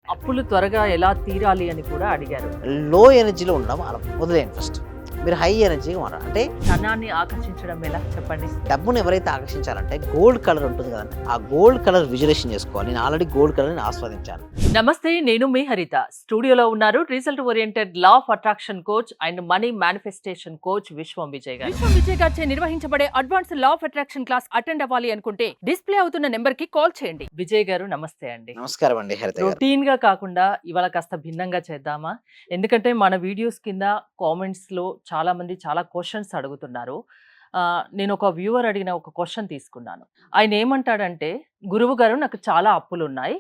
అప్పులు త్వరగా ఎలా తీరాలి అని కూడా అడిగారు. లో ఎనర్జీలో ఉండడం అలా వదిలేయండి ఫస్ట్. మీరు హై ఎనర్జీగా మారాలి. అంటే ధనాన్ని ఆకర్షించడం ఎలా చెప్పండి? డబ్బుని ఎవరైతే ఆకర్షించాలంటే గోల్డ్ కలర్ ఉంటుంది కదండి. ఆ గోల్డ్ కలర్ విజులేషన్ చేసుకోవాలి. నేను ఆల్రెడీ గోల్డ్ కలర్‌ని ఆస్వాదించాను. నమస్తే, నేను మీ హరిత. స్టూడియోలో ఉన్నారు result oriented law of attraction coach and money manifestation coach విశ్వం విజయ్ గారు. విశ్వం విజయ్ గారిచే నిర్వహించబడే advance law of attraction class attend అవ్వాలి అనుకుంటే డిస్ప్లే అవుతున్న నెంబర్ కి కాల్ చేయండి. విజయ్ గారు నమస్తే అండి. నమస్కారం అండి హరిత గారు. రొటీన్ గా కాకుండా ఇవాళ కాస్త భిన్నంగా చేద్దామా? ఎందుకంటే మన వీడియోస్ కింద కామెంట్స్ లో చాలా మంది చాలా క్వశ్చన్స్ అడుగుతున్నారు. నేను ఒక వ్యూవర్ అడిగిన ఒక క్వశ్చన్ తీసుకున్నాను. ఆయన ఏమంటాడంటే, గురువు గారు నాకు చాలా అప్పులు ఉన్నాయి,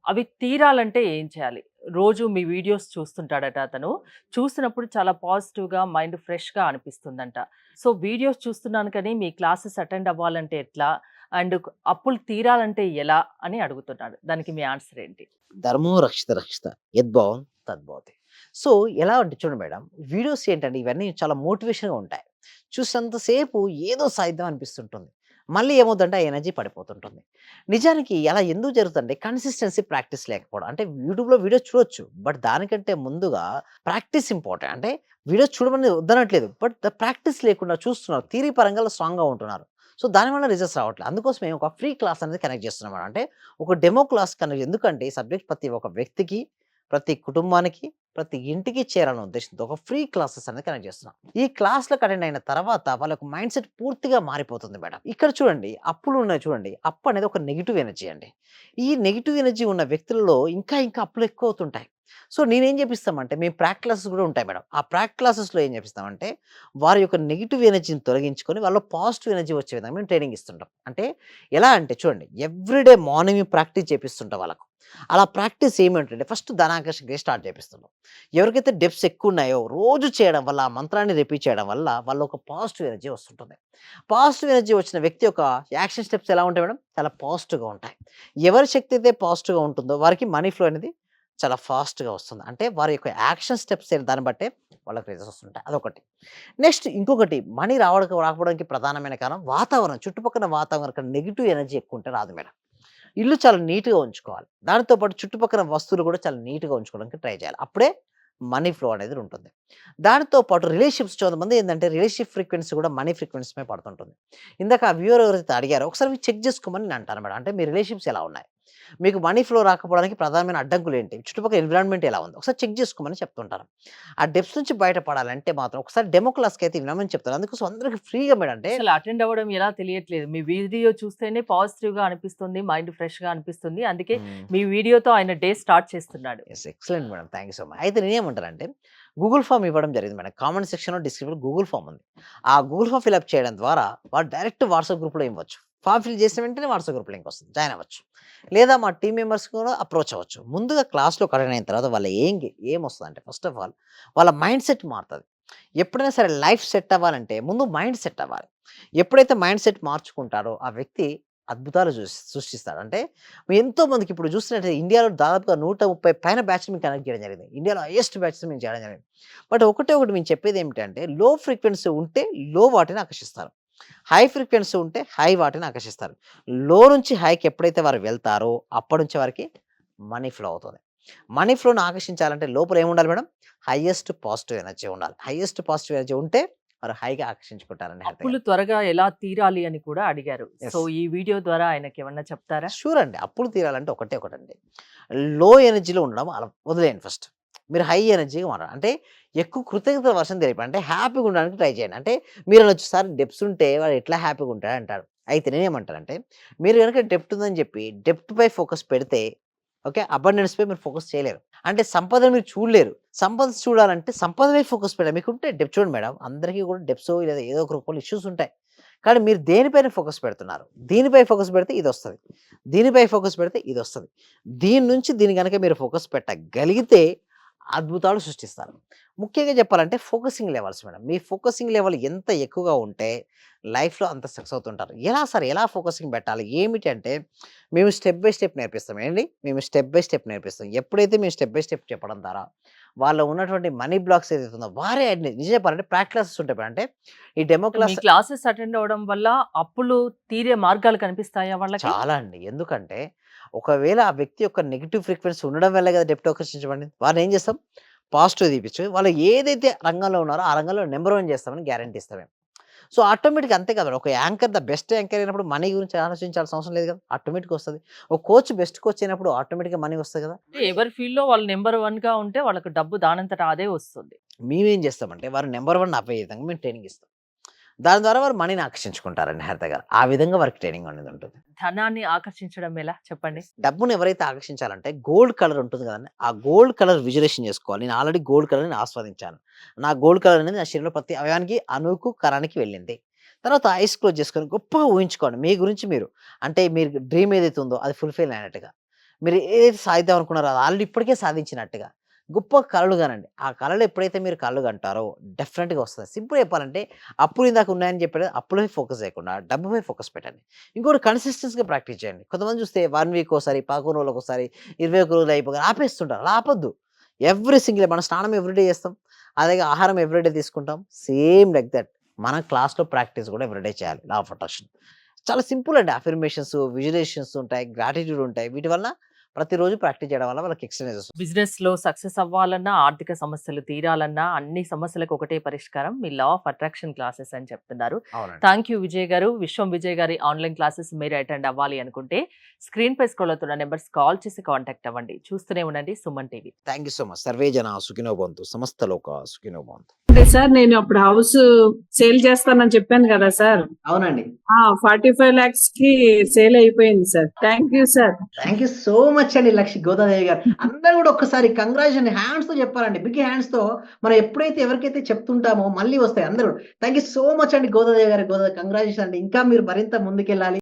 అవి తీరాలంటే ఏం చేయాలి? రోజు మీ వీడియోస్ చూస్తుంటాడట అతను. చూసినప్పుడు చాలా పాజిటివ్‌గా మైండ్ ఫ్రెష్‌గా అనిపిస్తుందంట. సో, వీడియోస్ చూస్తున్నాను కానీ మీ క్లాసెస్ అటెండ్ అవ్వాలంటే ఎట్లా? అండ్ అప్పులు తీరాలంటే ఎలా? అని అడుగుతున్నాడు. దానికి మీ ఆన్సర్ ఏంటి? ధర్మో రక్షిత రక్షిత యద్భావం తద్భవతి. సో, ఎలా అంటే చూడండి మేడం, వీడియోస్ ఏంటంటే ఇవన్నీ చాలా మోటివేషన్‌గా ఉంటాయి. చూసినంత సేపు ఏదో సాధిద్దాం అనిపిస్తుంటుంది. మళ్ళీ ఏమవుద్దంటే ఆ ఎనర్జీ పడిపోతుంటుంది. నిజానికి అలా ఎందుకు జరుగుతుందంటే కన్సిస్టెన్సీ ప్రాక్టీస్ లేకపోవడం. అంటే యూట్యూబ్‌లో వీడియోస్ చూడొచ్చు. బట్ దానికంటే ముందుగా ప్రాక్టీస్ ఇంపార్టెంట్. అంటే వీడియోస్ చూడమని వద్దనట్లేదు. బట్ ద ప్రాక్టీస్ లేకుండా చూస్తున్నారు. థియరీ పరంగా స్ట్రాంగ్‌గా ఉంటున్నారు. సో, దానివల్ల రిజల్ట్స్ రావట్లేదు. అందుకోసమే ఒక ఫ్రీ క్లాస్ అనేది కనెక్ట్ చేస్తున్నాం. అంటే ఒక డెమో క్లాస్ కనెక్ట్, ఎందుకంటే ఈ సబ్జెక్ట్ ప్రతి ఒక్క వ్యక్తికి, ప్రతి కుటుంబానికి, ప్రతి ఇంటికి చేరాలనే ఉద్దేశంతో ఒక ఫ్రీ క్లాసెస్ అనేది కనెక్ట్ చేస్తున్నాం. ఈ క్లాస్‌లోకి అటెండ్ అయిన తర్వాత వాళ్ళ యొక్క మైండ్ సెట్ పూర్తిగా మారిపోతుంది మేడం. ఇక్కడ చూడండి, అప్పులు ఉన్నాయి చూడండి. అప్పు అనేది ఒక నెగెటివ్ ఎనర్జీ అండి. ఈ నెగెటివ్ ఎనర్జీ ఉన్న వ్యక్తులలో ఇంకా ఇంకా అప్పులు ఎక్కువ అవుతుంటాయి. సో, నేనేం చేపిస్తామంటే మేము ప్రాక్ట్ క్లాసెస్ కూడా ఉంటాయి మేడం. ఆ ప్రాక్ట్ క్లాసెస్‌లో ఏం చేపిస్తామంటే వారి యొక్క నెగెటివ్ ఎనర్జీని తొలగించుకొని వాళ్ళలో పాజిటివ్ ఎనర్జీ వచ్చే విధంగా మేము ట్రైనింగ్ ఇస్తుంటాం. అంటే ఎలా అంటే చూడండి, ఎవ్రీడే మార్నింగ్ మేము ప్రాక్టీస్ చేపిస్తుంటాం వాళ్ళకు. అలా ప్రాక్టీస్ ఏమంటంటే ఫస్ట్ ధనాకర్షణకి స్టార్ట్ చేపిస్తున్నాం. ఎవరికైతే డెప్స్ ఎక్కువ ఉన్నాయో రోజు చేయడం వల్ల, ఆ మంత్రాన్ని రిపీట్ చేయడం వల్ల వాళ్ళలో ఒక పాజిటివ్ ఎనర్జీ వస్తుంటుంది. పాజిటివ్ ఎనర్జీ వచ్చిన వ్యక్తి యొక్క యాక్షన్ స్టెప్స్ ఎలా ఉంటాయి మేడం? చాలా పాజిటివ్‌గా ఉంటాయి. ఎవరి శక్తి అయితే పాజిటివ్‌గా ఉంటుందో వారికి మనీ ఫ్లో అనేది చాలా ఫాస్ట్‌గా వస్తుంది. అంటే వారి యొక్క యాక్షన్ స్టెప్స్ దాన్ని బట్టే వాళ్ళకి రిజల్ట్స్ వస్తుంటాయి. అదొకటి. నెక్స్ట్ ఇంకొకటి, మనీ రాకపోవడానికి ప్రధానమైన కారణం వాతావరణం. చుట్టుపక్కల వాతావరణం నెగెటివ్ ఎనర్జీ ఎక్కువ ఉంటే రాదు మేడం. ఇల్లు చాలా నీట్‌గా ఉంచుకోవాలి. దానితో పాటు చుట్టుపక్కల వస్తువులు కూడా చాలా నీట్‌గా ఉంచుకోవడానికి ట్రై చేయాలి. అప్పుడే మనీ ఫ్లో అనేది ఉంటుంది. దానితో పాటు రిలేషన్‌షిప్స్ కొంతమంది ఏందంటే రిలేషన్‌షిప్ ఫ్రీక్వెన్సీ కూడా మనీ ఫ్రీక్వెన్సీ మీద పడుతుంటుంది. ఇందాక ఆ వ్యూవర్ ఎవరైతే అడిగారో ఒకసారి మీరు చెక్ చేసుకోమని నేను అంటాను మేడం. అంటే మీ రిలేషన్‌షిప్స్ ఎలా ఉన్నాయి? మీకు మనీ ఫ్లో రాకపోవడానికి ప్రధానమైన అడ్డంకులేంటి? చుట్టుపక్కల ఎన్విరాన్మెంట్ ఎలా ఉంది? ఒకసారి చెక్ చేసుకోమని చెప్తుంటాను. ఆ డెప్స్ నుంచి బయటపడాలంటే మాత్రం ఒకసారి డెమో క్లాస్‌కైతే వినమని చెప్తాను. అందుకోసం అందరికి ఫ్రీగా మేడం. అంటే అసలు అటెండ్ అవ్వడం ఎలా తెలియట్లేదు. మీ వీడియో చూస్తేనే పాజిటివ్‌గా అనిపిస్తుంది, మైండ్ ఫ్రెష్‌గా అనిపిస్తుంది. అందుకే హ్మ్. మీ వీడియోతో ఆయన డే స్టార్ట్ చేస్తున్నాడు. Yes. Excellent madam. Thank you so much. అయితే నేనేమంటానంటే గూగుల్ ఫార్మ్ ఇవ్వడం జరిగింది మేడం. కామెంట్ సెక్షన్‌లో, డిస్క్రిప్షన్‌లో గూగుల్ ఫార్మ్ ఉంది. ఆ గూగుల్ ఫార్మ్ ఫిలప్ చేయడం ద్వారా వాడు డైరెక్ట్ వాట్సాప్ గ్రూప్‌లో ఇవ్వచ్చు. ఫార్మ్ ఫిల్ చేసిన వెంటనే వాట్సాప్ గ్రూప్ లింక్ వస్తుంది. జాయిన్ అవ్వచ్చు. లేదా మా టీమ్ మెంబర్స్ కూడా అప్రోచ్ అవ్వచ్చు. ముందుగా క్లాస్‌లోకి అటెండ్ అయిన తర్వాత వాళ్ళ ఏమొస్తదంటే ఫస్ట్ ఆఫ్ ఆల్ వాళ్ళ మైండ్ సెట్ మారుతది. ఎప్పుడైనా సరే లైఫ్ సెట్ అవ్వాలంటే ముందు మైండ్ సెట్ అవ్వాలి. ఎప్పుడైతే మైండ్ సెట్ మార్చుకుంటాడో ఆ వ్యక్తి అద్భుతాలు సృష్టిస్తాడు. అంటే ఎంతో మందికి ఇప్పుడు చూస్తున్నట్టయితే ఇండియాలో దాదాపుగా 130 పైన బ్యాచ్‌లు మేము కనెక్ట్ చేయడం జరిగింది. ఇండియాలో హైయెస్ట్ బ్యాచెస్ మేము చేయడం జరిగింది. బట్ ఒకటే ఒకటి మేము చెప్పేదేమిటంటే లో ఫ్రీక్వెన్సీ ఉంటే లో వాటిని ఆకర్షిస్తారు. హై ఫ్రీక్వెన్సీ ఉంటే హై వాటిని ఆకర్షిస్తారు. లో నుంచి హైకి ఎప్పుడైతే వారు వెళ్తారో అప్పటి నుంచి వారికి మనీ ఫ్లో అవుతుంది. మనీ ఫ్లోని ఆకర్షించాలంటే లోపల ఏముండాలి మేడం? హైయెస్ట్ పాజిటివ్ ఎనర్జీ ఉండాలి. హైయెస్ట్ పాజిటివ్ ఎనర్జీ ఉంటే వారు హైగా ఆకర్షించుకుంటారండి హెల్త్ అప్పులు గారు. త్వరగా ఎలా తీరాలి అని కూడా అడిగారు. So, yes. ఈ వీడియో ద్వారా ఆయనకేమన్నా చెప్తారా? షూర్ అండి. అప్పులు తీరాలంటే ఒకటే ఒకటండి. లో ఎనర్జీలో ఉండడం అలా వదిలేయండి ఫస్ట్. మీరు హై ఎనర్జీగా మారాలి. అంటే ఎక్కువ కృతజ్ఞతల వర్షం తెలియదు. అంటే హ్యాపీగా ఉండడానికి ట్రై చేయండి. అంటే మీరు అనొచ్చు, సార్ డెప్స్ ఉంటే వాడు ఎట్లా హ్యాపీగా ఉంటాడు అంటారు. అయితే నేనేమంటానంటే మీరు గనుక డెప్ట్ ఉందని చెప్పి డెప్ట్‌పై ఫోకస్ పెడితే ఓకే. అబండెన్స్‌పై మీరు ఫోకస్ చేయలేరు. అంటే సంపదను మీరు చూడలేరు. సంపద చూడాలంటే సంపద వైపు ఫోకస్ పెట్టాలి. మీకుంటే డెప్త్ చూడండి మేడం, అందరికీ కూడా డెప్సో లేదా ఏదో ఒక రూపంలో ఇష్యూస్ ఉంటాయి. కానీ మీరు దేనిపైన ఫోకస్ పెడుతున్నారు? దీనిపై ఫోకస్ పెడితే ఇదొస్తది. దీనిపై ఫోకస్ పెడితే ఇదొస్తది. దీని నుంచి దీన్ని గనక మీరు ఫోకస్ పెట్టగలిగితే అద్భుతాలు సృష్టిస్తారు. ముఖ్యంగా చెప్పాలంటే ఫోకసింగ్ లెవెల్స్ మేడం. మీ ఫోకసింగ్ లెవెల్ ఎంత ఎక్కువగా ఉంటే లైఫ్‌లో అంత సక్సెస్ అవుతుంటారు. ఎలా సార్, ఎలా ఫోకసింగ్ పెట్టాలి? ఏమిటి అంటే మేము స్టెప్ బై స్టెప్ నేర్పిస్తాం. ఏండి? మేము స్టెప్ బై స్టెప్ నేర్పిస్తాం. ఎప్పుడైతే మేము స్టెప్ బై స్టెప్ చెప్పడం ద్వారా వాళ్ళలో ఉన్నటువంటి మనీ బ్లాక్స్ ఏదైతే ఉందో వారే నిజం చెప్పాలంటే ప్రాక్టీస్ క్లాసెస్ ఉంటాయి. అంటే ఈ డెమో మీ క్లాస్ క్లాసెస్ అటెండ్ అవ్వడం వల్ల అప్పులు తీరే మార్గాలు కనిపిస్తాయా వాళ్ళకి? చాలా అండి. ఎందుకంటే ఒకవేళ ఆ వ్యక్తి యొక్క నెగెటివ్ ఫ్రీక్వెన్సీ ఉండడం వల్లే కదా డెబ్ట్ ఆకర్షించబడింది. వారిని ఏం చేస్తాం పాజిటివ్ తీపిచ్చి వాళ్ళు ఏదైతే రంగంలో ఉన్నారో ఆ రంగంలో నంబర్ 1 చేస్తామని గ్యారంటీ ఇస్తాం మేము. సో, ఆటోమేటిక్‌గా అంతే కదా! ఒక యాంకర్ బెస్ట్ యాంకర్ అయినప్పుడు మనీ గురించి ఆలోచించాల్సిన అవసరం లేదు కదా! ఆటోమేటిక్‌గా వస్తది. ఒక కోచ్ బెస్ట్ కోచ్ అయినప్పుడు ఆటోమేటిక్‌గా మనీ వస్తది కదా! అంటే ఎవరి ఫీల్డ్‌లో వాళ్ళు నంబర్ 1గా ఉంటే వాళ్ళకి డబ్బు దానంతట అదే వస్తుంది. మేమేం చేస్తామంటే వారు నంబర్ 1 అవ్వే విధంగా మేము ట్రైనింగ్ ఇస్తాం. దాని ద్వారా వారు మనీని ఆకర్షించుకుంటారండి హరిత గారు. ఆ విధంగా వారికి ట్రైనింగ్ అనేది ఉంటుంది. ధనాన్ని ఆకర్షించడం ఎలా చెప్పండి? డబ్బుని ఎవరైతే ఆకర్షించాలంటే గోల్డ్ కలర్ ఉంటుంది కదండీ! ఆ గోల్డ్ కలర్ విజువలైజేషన్ చేసుకోవాలి. నేను ఆల్రెడీ గోల్డ్ కలర్‌ని ఆస్వాదించాను. నా గోల్డ్ కలర్ అనేది నా శరీరంలో ప్రతి అవయవానికి, అణువుకు, కణానికి వెళ్ళింది. తర్వాత ఐస్ క్లోజ్ చేసుకొని గొప్పగా ఊహించుకోండి. మీ గురించి మీరు. అంటే మీరు డ్రీమ్ ఏదైతే ఉందో అది ఫుల్‌ఫిల్ అయినట్టుగా. మీరు ఏదైతే సాధిద్దాం అనుకున్నారో అది ఆల్రెడీ ఇప్పటికే సాధించినట్టుగా. గొప్ప కలలు కనండి. ఆ కలలు ఎప్పుడైతే మీరు కలలు కంటారో డెఫినిట్‌గా వస్తది. సింపుల్‌గా చెప్పాలంటే అప్పులు ఇందాక ఉన్నాయని చెప్పాను కదా! అప్పులపై ఫోకస్ చేయకుండా డబ్బుపై ఫోకస్ పెట్టండి. ఇంకోటి కన్సిస్టెన్సీ‌గా ప్రాక్టీస్ చేయండి. కొంతమంది చూస్తే 1 వీక్ ఒకసారి, 11 రోజులకోసారి, 21 రోజులు అయిపోగానే ఆపేస్తుంటారు. అలా ఆపొద్దు. ఎవ్రీ సింగిల్ డే మనం స్నానం ఎవ్రీడే చేస్తాం. అదే ఆహారం ఎవ్రీడే తీసుకుంటాం. సేమ్ లైక్ థట్ మనం క్లాస్‌లో ప్రాక్టీస్ కూడా ఎవ్రీడే చేయాలి. Law of attraction. చాలా సింపుల్ అండి. అఫర్మేషన్స్, విజువలైజేషన్స్ ఉంటాయి. గ్రాటిట్యూడ్ ఉంటాయి. వీటి వలన ప్రతిరోజు ప్రాక్టీస్ చేయడం వల్ల వాళ్ళకి ఎక్స్‌పీరియన్స్ వస్తుంది. బిజినెస్‌లో సక్సెస్ అవ్వాలన్నా, ఆర్థిక సమస్యలు తీరాలన్నా అన్ని సమస్యలకు ఒకటే పరిష్కారం మీ లా ఆఫ్ అట్రాక్షన్ క్లాసెస్ అని చెప్తున్నారు. అవునండి. థాంక్ యూ విజయ్ గారు. విశ్వం విజయ్ గారి ఆన్‌లైన్ క్లాసెస్ మీరు అటెండ్ అవ్వాలి అనుకుంటే స్క్రీన్‌పై స్క్రోల్ అవుతున్న నంబర్స్ కాల్ చేసి కాంటాక్ట్ అవ్వండి. చూస్తూనే ఉండండి Suman TV. Thank you so much. Survey జన సుఖినో భవంతు. సమస్త లోక సుఖినో భవంతు. అంటే సార్ నేను అప్పుడు హౌస్ సేల్ చేస్తానని చెప్పాను కదా సార్. అవునండి. 45 lakhs కి సేల్ అయిపోయింది sir. Thank you sir. Thank you so much అండి గోదాదేవి గారు. అందరూ గూడా ఒక్కసారి కంగ్రాచ్యులేషన్ హ్యాండ్స్‌తో చెప్పాలండి. బిగ్ హ్యాండ్స్‌తో మనం ఎప్పుడైతే ఎవరికైతే చెప్తుంటామో మళ్ళీ వస్తాయి అందరూ. థాంక్ యూ సో మచ్ అండి గోదాదేవి గారు. కంగ్రాచ్యులేషన్ అండి. ఇంకా మీరు మరింత ముందుకెళ్ళాలి.